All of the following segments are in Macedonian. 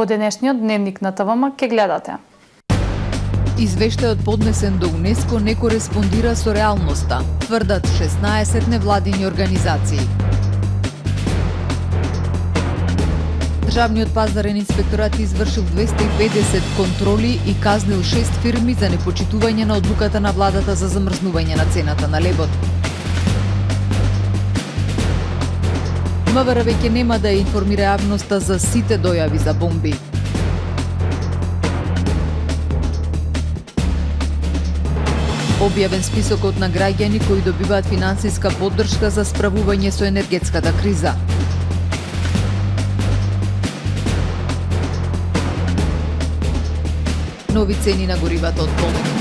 Во денешниот дневник на ТВМ ке гледате. Извештајот поднесен до УНЕСКО не кореспондира со реалноста, тврдат 16 невладини организации. Државниот пазарен инспекторат извршил 250 контроли и казнил 6 фирми за непочитување на одлуката на владата за замрзнување на цената на лебот. МВР веќе нема да ја информира јавноста за сите дојави за бомби. Објавен списокот на граѓани кои добиваат финансиска поддршка за справување со енергетската криза. Нови цени на горивата од полек.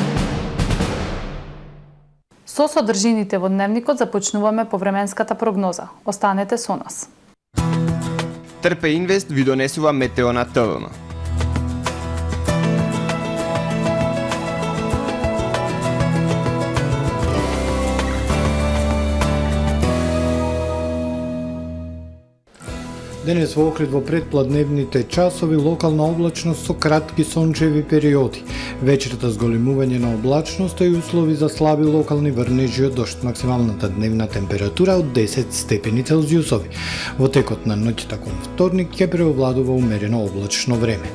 Со содржините во дневникот започнуваме повременската прогноза. Останете со нас. Трпе Инвест ви донесува метео на ТВМ. Денес во Охрид во предпладневните часови локална облачност со кратки сончеви периоди. Вечерта зголемување на облачноста и услови за слаби локални врнежи од дожд. Максималната дневна температура од 10 степени Целзиусови. Во текот на ноќта кон вторник ќе преовладува умерено облачно време.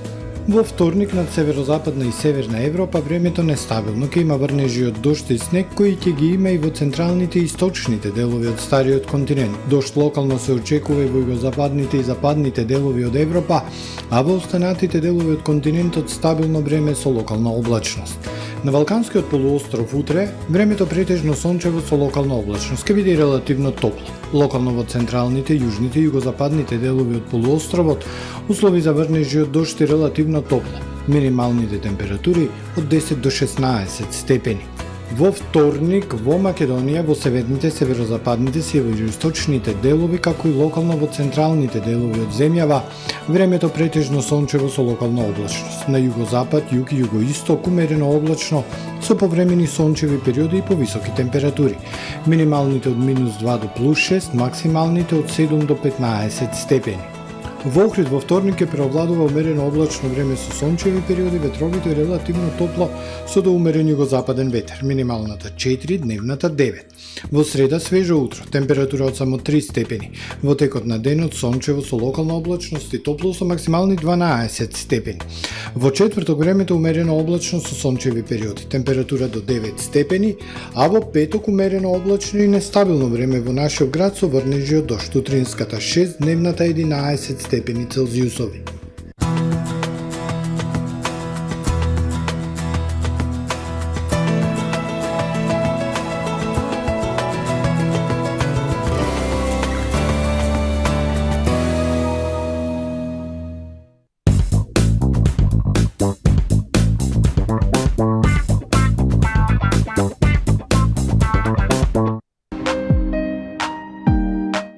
Во вторник над северозападна и северна Европа времето нестабилно, ќе има врнежи од дожд и снег кои ќе ги има и во централните и источните делови од стариот континент. Дожд локално се очекува и во југозападните и западните делови од Европа, а во останатите делови од континентот стабилно време со локална облачност. На Балканскиот полуостров утре времето претежно сончево со локална облачност ќе биде релативно топло. Локално во централните, јужните и југозападните делови од полуостровот услови за врнежи од дожд и релативно топло. Минималните температури од 10 до 16 степени. Во вторник во Македонија, во северните, северозападните, североисточните делови, како и локално во централните делови од земјава, времето претежно сончево со локална облачност. На југозапад, југ и југоисток умерено облачно со повремени сончеви периоди и повисоки температури. Минималните од -2 до +6, максималните од 7 до 15 степени. Во Охрид во вторник ќе преовладува умерено облачно време со сончеви периоди, ветровито и релативно топло со до умерен југозападен ветер, минималната 4, дневната 9. Во среда свежо утро, температура од само 3 степени. Во текот на денот сончево со локална облачност и топло со максимални 12 степени. Во четврток времето умерено облачно со сончеви периоди, температура до 9 степени, а во петок умерено облачно и нестабилно време во нашиот град со врнежи од дожд, утринската 6, дневната 11 степени Целзиусови.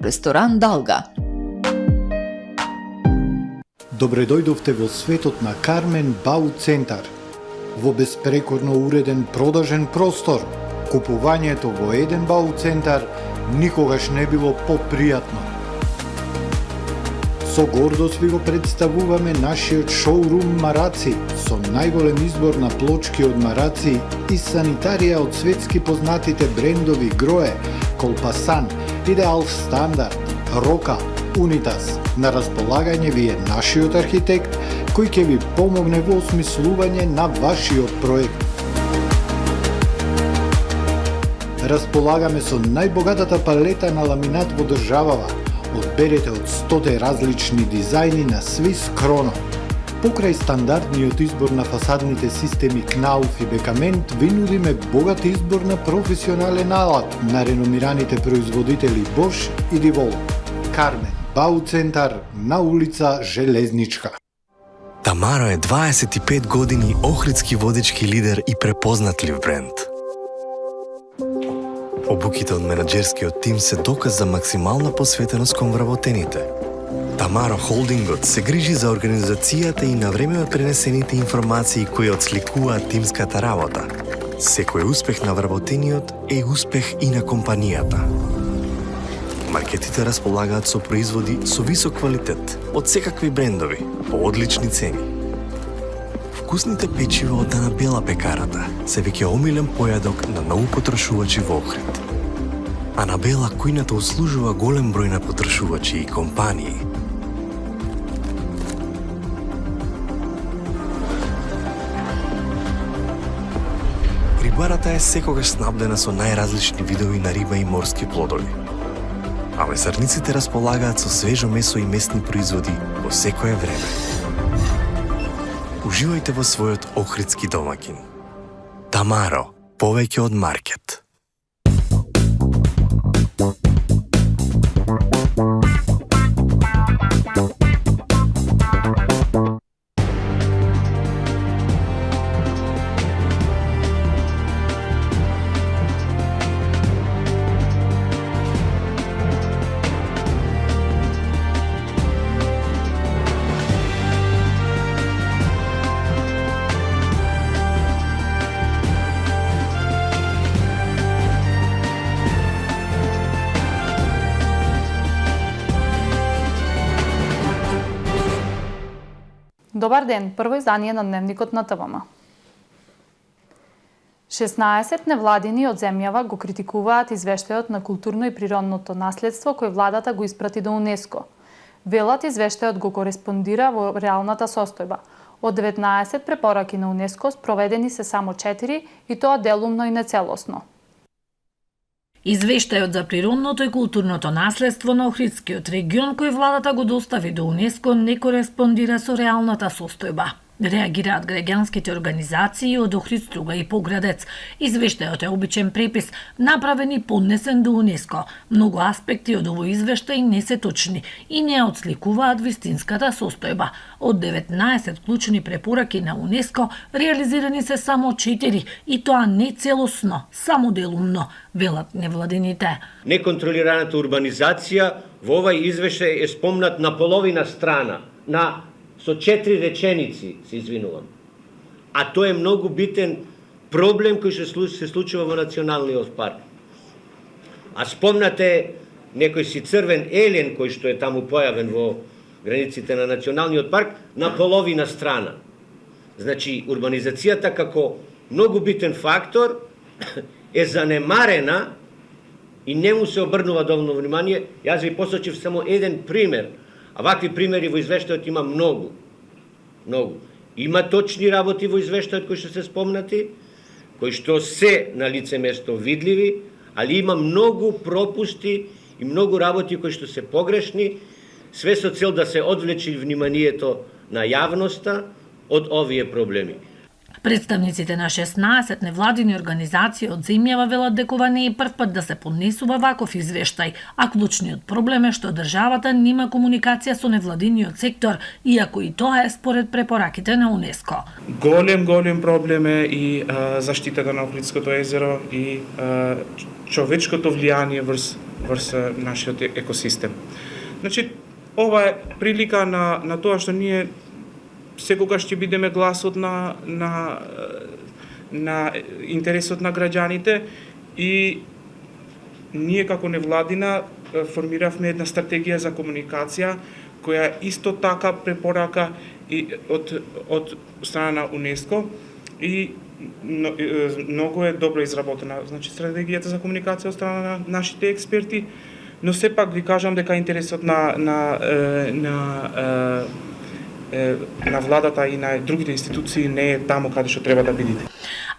Ресторан Далга. Добре дојдовте во светот на Кармен Бау Центар. Во беспрекорно уреден продажен простор, купувањето во еден Бау Центар никогаш не било попријатно. Со гордост ви го представуваме нашиот шоурум Мараци, со најголем избор на плочки од Мараци и санитарија од светски познатите брендови Грое, Колпасан, Идеал Стандард, Рока, Унитас. На располагање ви е нашиот архитект, кој ќе ви помогне во осмислување на вашиот проект. Располагаме со најбогатата палета на ламинат во државава. Одберете од 100 различни дизајни на Swiss Chrono. Покрај стандардниот избор на фасадните системи Knauf и Бекамент, ви нудиме богат избор на професионален алат на реномираните производители Bosch и Divol. Кармен Бау Центар на улица Железничка. Тамаро е 25 години охридски водички лидер и препознатлив бренд. Обуките од менаџерскиот тим се доказ за максимална посветеност кон вработените. Тамаро Холдингот се грижи за организацијата и на време од пренесените информации кои отсликуваат тимската работа. Секој успех на вработениот е успех и на компанијата. Маркетите располагаат со производи со висок квалитет од секакви брендови по одлични цени. Вкусните печива од Ана Бела пекарата се веќе омилен појадок на многу потрошувачи во Охрид. Ана Бела кујната услужува голем број на потрошувачи и компании. Рибарата е секогаш снабдена со најразлични видови на риба и морски плодови. А месарниците располагаат со свежо месо и месни производи во секое време. Уживајте во својот охридски домаќин. Тамаро, повеќе од маркет. Добар ден, прво издание на Дневникот на ТВМ. 16 невладини од земјава го критикуваат извештајот на културно и природното наследство кој владата го испрати до УНЕСКО. Велат извештајот го кореспондира во реалната состојба. Од 19 препораки на УНЕСКО спроведени се само 4 и тоа делумно и нецелосно. Извештајот за природното и културното наследство на Охридскиот регион кој владата го достави до УНЕСКО не кореспондира со реалната состојба. Реагираат граѓанските организации од Охрид, Струга и Поградец. Извештајот е обичен препис, направен и поднесен до УНЕСКО. Многу аспекти од овој извештај не се точни и не отсликуваат вистинската состојба. Од 19 клучни препораки на УНЕСКО, реализирани се само 4 и тоа не целосно, само делумно, велат невладините. Неконтролираната урбанизација во овај извештај е спомнат на половина страна, со 4 реченици, се извинувам. А тоа е многу битен проблем кој се случува во националниот парк. А спомнате некој си црвен елен кој што е таму појавен во границите на националниот парк на половина страна. Значи, урбанизацијата како многу битен фактор е занемарена и не му се обрнува доволно внимание. Јас ви посочив само еден пример. А вакви примери во извештајот има многу. Многу. Има точни работи во извештајот кои што се спомнати, кои што се на лице место видливи, али има многу пропусти и многу работи кои што се погрешни, све со цел да се одвлечи вниманието на јавноста од овие проблеми. Представниците на 16 невладини организации од земјава велат дека ова не е прв пат да се поднесува ваков извештај, а клучниот проблем е што државата нема комуникација со невладиниот сектор, иако и тоа е според препораките на УНЕСКО. Голем проблем е и заштитата на Охридското езеро и човечкото влијание врз нашиот екосистем. Значи, ова е прилика на тоа што ние секогаш ќе бидеме гласот на интересот на граѓаните и ние како невладина формиравме една стратегија за комуникација која исто така препорака и од страна на УНЕСКО и многу е добро изработена. Значи стратегијата за комуникација од страна на нашите експерти, но сепак ви кажам дека интересот на владата и на другите институции не е таму каде што треба да бидите.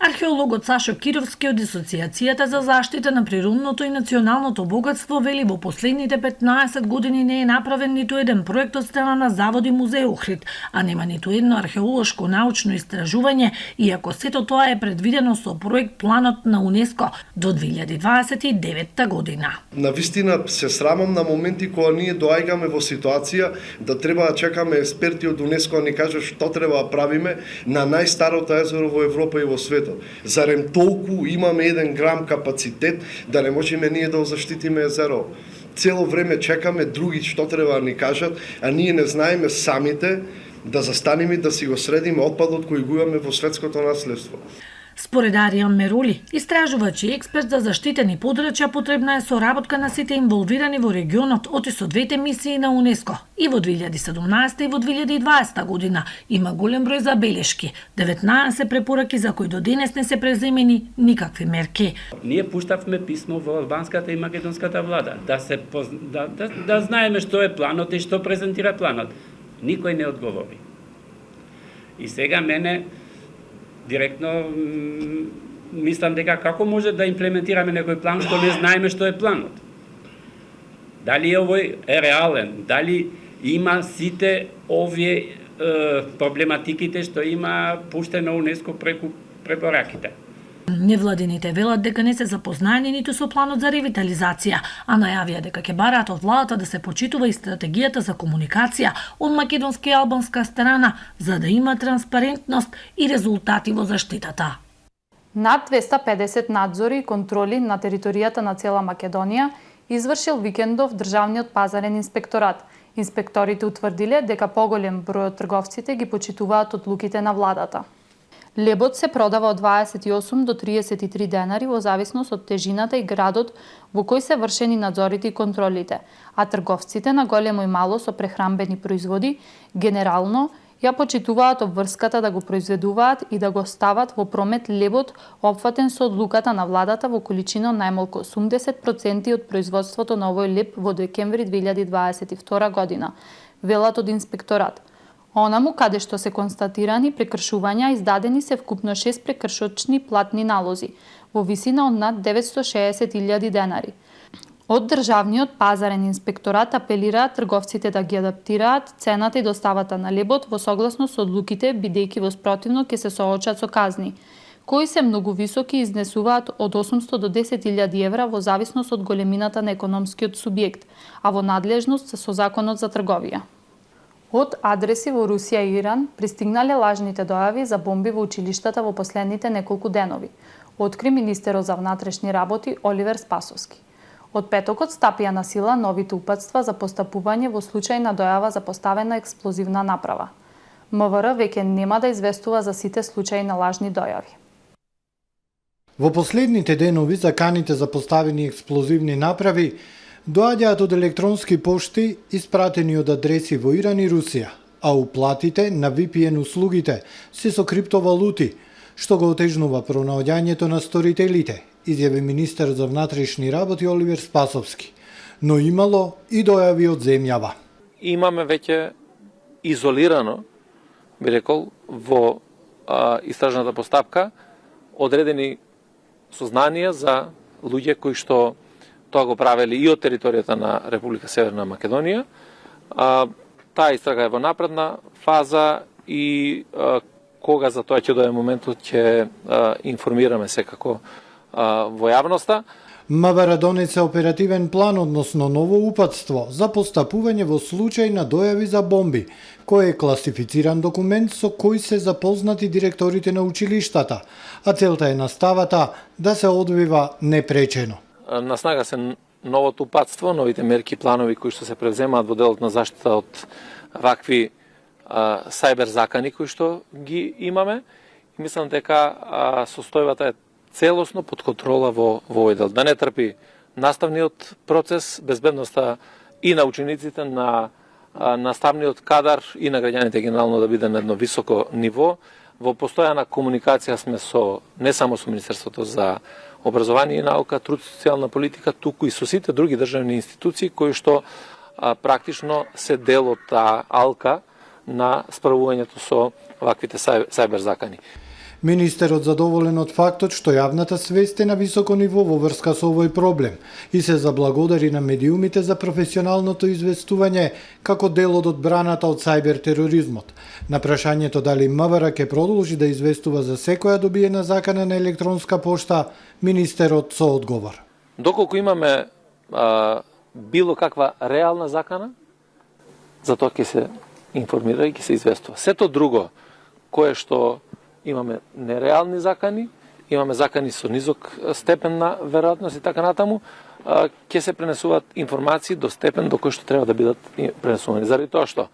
Археологот Сашо Кировски од Асоциацијата за заштита на природното и националното богатство вели во последните 15 години не е направен ниту еден проект од страна на Завод и музеј Охрид, а нема ниту едно археолошко научно истражување, иако сето тоа е предвидено со проект планот на УНЕСКО до 2029 година. Навистина се срамам на моменти кога ние доаѓаме во ситуација да треба да чекаме експерти од УНЕСКО да ни кажат што треба да правиме на најстарото езеро во Европа и во светот. Зарем толку имаме 1 грам капацитет да не можеме ние да заштитиме езеро. Цело време чекаме други што треба да ни кажат, а ние не знаеме самите да застанеме да си го средиме отпадот кој го имаме во светското наследство. Според Аријан Мерули, истражувач и експерт за заштитени подрачја, потребна е соработка на сите инволвирани во регионот, оти со двете мисии на УНЕСКО. И во 2017 и во 2020 година има голем број забелешки, 19 препораки за кои до денес не се преземени никакви мерки. Ние пуштавме писмо во албанската и македонската влада да знаеме што е планот и што презентира планот. Никој не одговори. И сега мене директно мислам дека како може да имплементираме некој план што не знаеме што е планот. Дали овој е реален, дали има сите овие проблематиките што има пуштено УНЕСКО преку препораките. Невладините велат дека не се запознаени ниту со планот за ревитализација, а најавија дека ќе бараат од владата да се почитува и стратегијата за комуникација од македонска и албанска страна, за да има транспарентност и резултати во заштитата. Над 250 надзори и контроли на територијата на цела Македонија извршил викендов Државниот пазарен инспекторат. Инспекторите утврдиле дека поголем број од трговците ги почитуваат одлуките на владата. Лебот се продава од 28 до 33 денари во зависност од тежината и градот во кој се вршени надзорите и контролите, а трговците на големо и мало со прехранбени производи генерално ја почитуваат обврската да го произведуваат и да го стават во промет лебот опфатен со одлуката на владата во количина најмалку 80% од производството на овој леб во декември 2022 година, велат од инспекторат. Онаму каде што се констатирани прекршувања, издадени се вкупно 6 прекршочни платни налози во висина од над 960.000 денари. Од Државниот пазарен инспекторат апелираат трговците да ги адаптираат цената и доставата на лебот во согласност со одлуките, бидејќи во спротивно ќе се соочат со казни, кои се многу високи и изнесуваат од 800 до 10.000 евра во зависност од големината на економскиот субјект, а во надлежност со Законот за трговија. Од адреси во Русија и Иран пристигнале лажните дојави за бомби во училиштата во последните неколку денови, откри министерот за внатрешни работи Оливер Спасовски. Од петокот стапија на сила новите упатства за постапување во случај на дојава за поставена експлозивна направа. МВР веќе нема да известува за сите случаи на лажни дојави. Во последните денови заканите за поставени експлозивни направи доаѓаат од електронски пошти испратени од адреси во Иран и Русија, а уплатите на VPN услугите се со криптовалути, што го отежнува пронаоѓањето на сторителите, изјави министерот за внатрешни работи Оливер Спасовски. Но имало и дојави од земјава. Имаме веќе изолирано, би рекол, во истражната постапка одредени сознанија за луѓе кои што тоа го правели и од територијата на Република Северна Македонија. Таа истрага е во напредна фаза и кога за тоа ќе дое моментот ќе информираме секако во јавноста. МВР донесе оперативен план, односно ново упатство за постапување во случај на дојави за бомби, кој е класифициран документ со кој се запознати директорите на училиштата, а целта е наставата да се одвива непречено. На снага се новото упатство, новите мерки и планови кои што се превземаат во делот на заштита од вакви сајбер закани кои што ги имаме. И мислам дека состојбата е целосно под контрола во овој дел. Да не трпи наставниот процес, безбедноста и на учениците, на наставниот кадар и на граѓаните генерално да биде на едно високо ниво. Во постојана комуникација сме со не само со Министерството за образование и наука, труд и социјална политика, туку и со сите други државни институции кои што практично се дел од таа алка на справувањето со ваквите сајбер закани. Министерот задоволен од фактот што јавната свест е на високо ниво во врска со овој проблем и се заблагодари на медиумите за професионалното известување како дел од одбраната од сајбер тероризмот. На прашањето дали МВР ќе продолжи да известува за секоја добиена закана на електронска пошта, министерот со одговор. Доколку имаме било каква реална закана, за тоа ќе се информира и ќе се известува. Сето друго кое што имаме нереални закани, имаме закани со низок степен на веројатност и така натаму, ќе се пренесуваат информации до степен до кој што треба да бидат пренесувани. Заради тоа што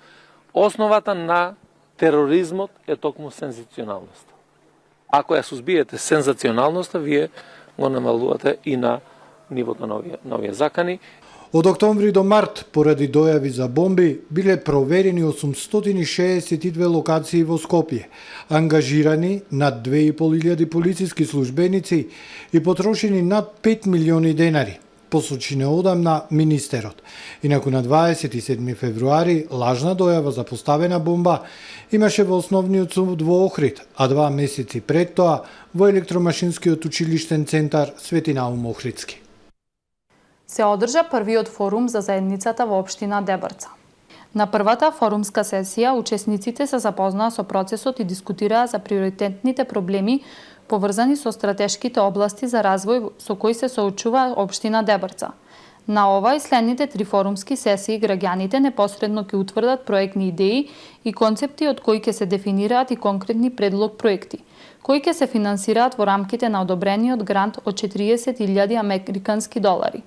основата на тероризмот е токму сензационалноста. Ако ја сузбиете сензационалноста, вие го намалувате и на нивото на овие закани. Од октомври до март, поради дојави за бомби, биле проверени 862 локации во Скопје, ангажирани над 2500 полициски службеници и потрошени над 5 милиони денари, посочи неодамна министерот. Инаку на 27 февруари лажна дојава за поставена бомба имаше во основниот суд во Охрид, а 2 месеци пред тоа во електромашинскиот училиштен центар Свети Наум Охридски. Се одржа првиот форум за заедницата во општина Дебрца. На првата форумска сесија учесниците се запознаа со процесот и дискутираа за приоритетните проблеми поврзани со стратешките области за развој со кои се соочува општина Дебрца. На ова и следните 3 форумски сесии граѓаните непосредно ќе утврдат проектни идеи и концепти од кои ќе се дефинираат и конкретни предлог проекти, кои ќе се финансираат во рамките на одобрениот грант од 40.000 американски долари.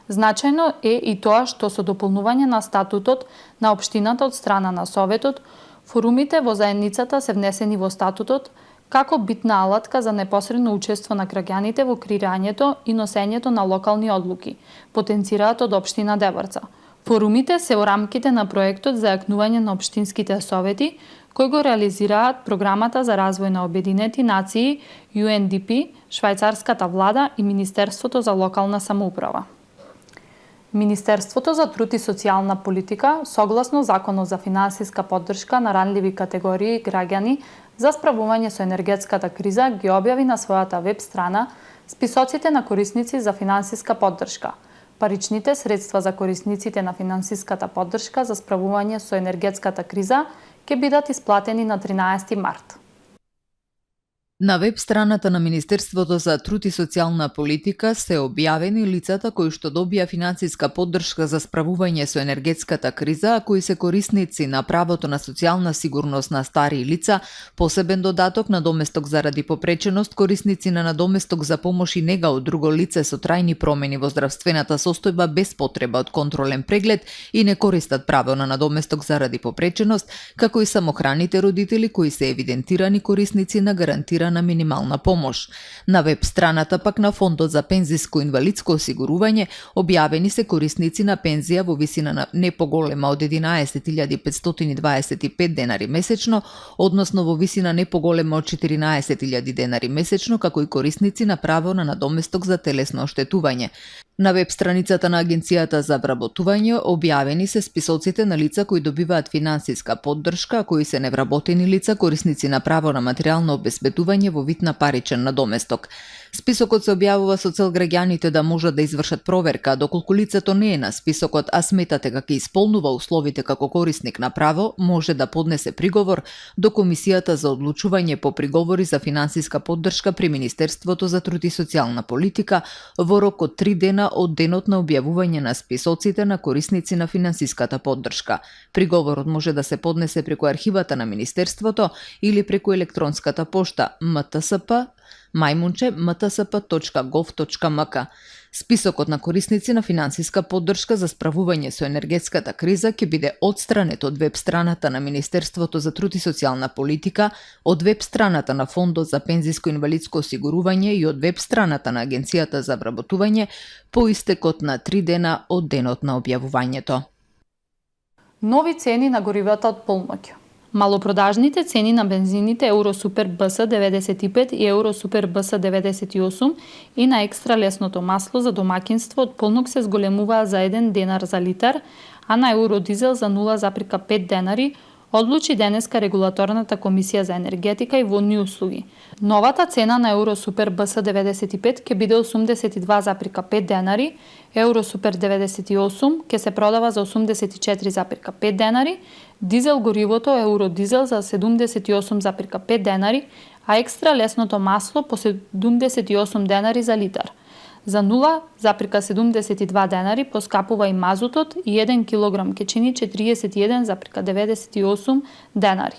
Значајно е и тоа што со дополнување на статутот на општината од страна на Советот, форумите во заедницата се внесени во статутот како битна алатка за непосредно учество на граѓаните во креирањето и носењето на локални одлуки, потенцираат од општина Дебрца. Форумите се во рамките на проектот за јакнување на општинските совети, кој го реализираат Програмата за развој на Обединети нации, UNDP, швајцарската влада и Министерството за локална самоуправа. Министерството за труд и социјална политика, согласно Законот за финансиска поддршка на ранливи категории граѓани за справување со енергетската криза, ги објави на својата веб страна списоците на корисници за финансиска поддршка. Паричните средства за корисниците на финансиската поддршка за справување со енергетската криза ќе бидат исплатени на 13 март. На веб страната на Министерството за труд и социјална политика се објавени лицата кои што добија финансиска поддршка за справување со енергетската криза, а кои се корисници на правото на социјална сигурност на стари лица, посебен додаток на доместок заради попреченост, корисници на надоместок за помош и нега од друго лице со трајни промени во здравствената состојба без потреба од контролен преглед и не користат право на надоместок заради попреченост, како и самохраните родители кои се евидентирани корисници на гарантирана минимална помош. На веб страната пак на Фондот за пензиско инвалидско осигурување објавени се корисници на пензија во висина на не поголема од 11.525 денари месечно, односно во висина не поголема од 14.000 денари месечно, како и корисници на право на надоместок за телесно оштетување. На веб страницата на Агенцијата за вработување објавени се списоците на лица кои добиваат финансиска поддршка, а кои се невработени лица, корисници на право на материјално обезбедување во вид на паричен надоместок. Списокот се објавува со цел граѓаните да можат да извршат проверка, доколку лицето не е на списокот, а сметате дека исполнува условите како корисник на право, може да поднесе приговор до Комисијата за одлучување по приговори за финансиска поддршка при Министерството за труд и социјална политика во рок од 3 дена од денот на објавување на списоците на корисници на финансиската поддршка. Приговорот може да се поднесе преку архивата на Министерството или преку електронската пошта mtsp@mtsp.gov.mk. Списокот на корисници на финансиска поддршка за справување со енергетската криза ќе биде отстранет од веб страната на Министерството за труд и социјална политика, од веб страната на Фондот за пензиско инвалидско осигурување и од веб страната на Агенцијата за вработување по истекот на 3 дена од денот на објавувањето. Нови цени на горивата од полноќ. Малопродажните цени на бензините Евросупер БС 95 и Евросупер БС 98 и на екстра лесното масло за домакинство од полнок се зголемуваа за 1 денар за литар, а на Евродизел за 0,5 денари, одлучи денеска Регулаторната комисија за енергетика и водни услуги. Новата цена на Евросупер БС 95 ќе биде 82,5 денари, Евросупер 98 ќе се продава за 84,5 денари, дизел горивото Евродизел за 78,5 денари, а екстра лесното масло по 78 денари за литар. За 0,72 денари поскапува и мазутот и 1 килограм ќе чини 41,98 денари.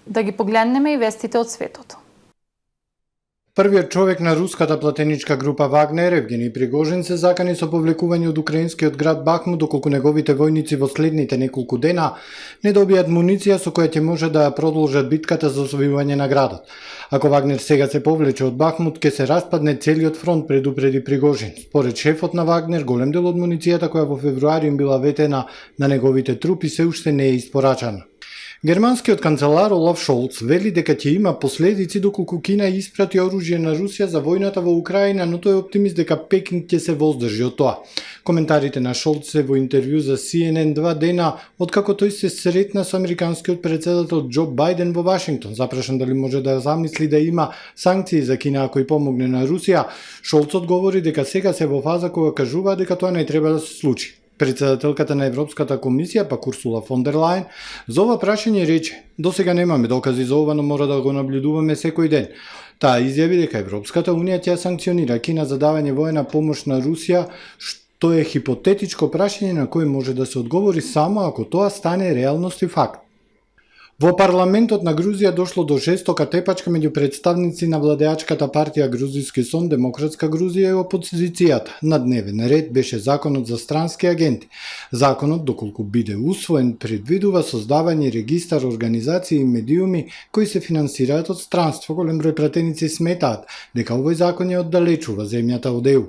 Да ги погледнеме и вестите од светот. Првиот човек на руската платеничка група Вагнер, Евгений Пригожин, се закани со повлекување од украинскиот град Бахмут, доколку неговите војници во следните неколку дена не добијат муниција со која ќе може да ја продолжат битката за освојување на градот. Ако Вагнер сега се повлече од Бахмут, ќе се распадне целиот фронт, предупреди Пригожин. Според шефот на Вагнер, голем дел од муницијата која во февруари им била ветена на неговите трупи се уште не е испорачана. Германскиот канцелар Олаф Шолц вели дека ќе има последици доколку Кина испрати оружје на Русија за војната во Украина, но тој е оптимист дека Пекинг ќе се воздржи од тоа. Коментарите на Шолц се во интервју за CNN 2 дена откако тој се сретна со американскиот председател Џо Бајден во Вашингтон. Запрашан дали може да замисли да има санкции за Кина ако и помогне на Русија, Шолц одговори дека сега се во фаза кога кажува дека тоа не треба да се случи. Председателката на Европската комисија, пак Урсула фон дер Лајен, за ова прашање рече: "Досега немаме докази за ова, но мора да го наблюдуваме секој ден." Таа изјави дека Европската унија ќе санкционира Кина за давање воена помош на Русија, што е хипотетичко прашање на кое може да се одговори само ако тоа стане реалност и факт. Во парламентот на Грузија дошло до жестока тепачка меѓу представници на владеачката партија Грузиски сон, Демократска Грузија и опозицијата. На дневен ред беше законот за странски агенти. Законот, доколку биде усвоен, предвидува создавање регистар организации и медиуми кои се финансираат од странство. Голем број пратеници сметаат дека овој закон ја оддалечува земјата од ЕУ.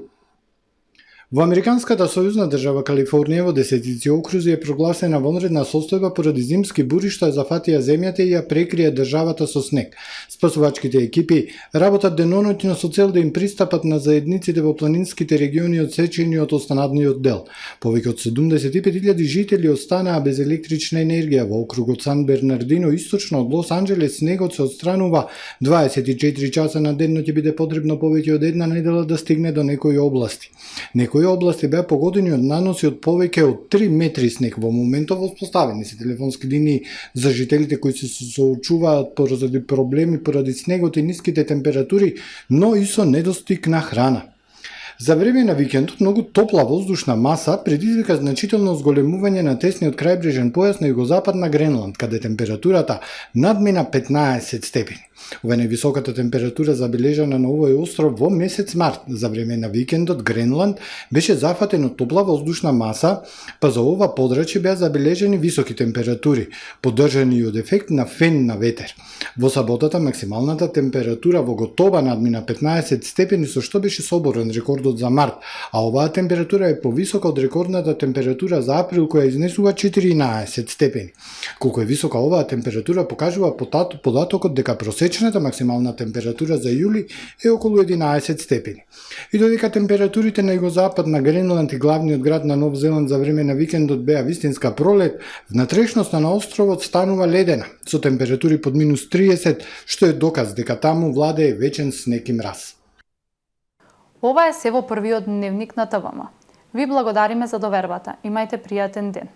Во американската сојузна држава Калифорнија во десетици окрузи е прогласена вонредна состојба поради зимски бури што ја зафатија земјата и ја прекрија државата со снег. Спасувачките екипи работат деноноќно со цел да им пристапат на заедниците во планинските региони одсечени од останатниот дел. Повеќе од 75.000 жители останаа без електрична енергија во округот Сан Бернардино, источно од Лос Анџелес. Снегот се отстранува 24 часа на ден, но ќе биде потребно повеќе од една недела да стигне до некои области. Некои области беа погодени од наноси од повеќе од 3 метри снег. Во моментов воспоставени се телефонски линии за жителите кои се соочуваат поради проблеми поради снегот и ниските температури, но и со недостиг на храна. За време на викендот многу топла воздушна маса предизвика значително зголемување на тесниот крајбрежен појас на југозапад на Гренланд, каде температурата надмина 15 степени. Ова е највисоката температура забележана на овој остров во месец март. За време на викендот Гренланд беше зафатен од топла воздушна маса, па за ова подрачје беа забележени високи температури, поддржани и од ефект на фен на ветер. Во саботата максималната температура во Готоба надмина 15 степени, со што беше соборен рекордот за март, а оваа температура е повисока од рекордната температура за април која изнесува 14 степени. Колку е висока оваа температура покажува податокот дека просечната максимална температура за јули е околу 11 степени. И додека температурите на југозапад на Гренланд и главниот град на Нов Зеланд за време на викендот беа вистинска пролет, внатрешноста на островот станува ледена, со температури под минус 30, што е доказ дека таму владее вечен снег и мраз. Ова е се во првиот дневник на ТВМ. Ви благодариме за довербата. Имајте пријатен ден.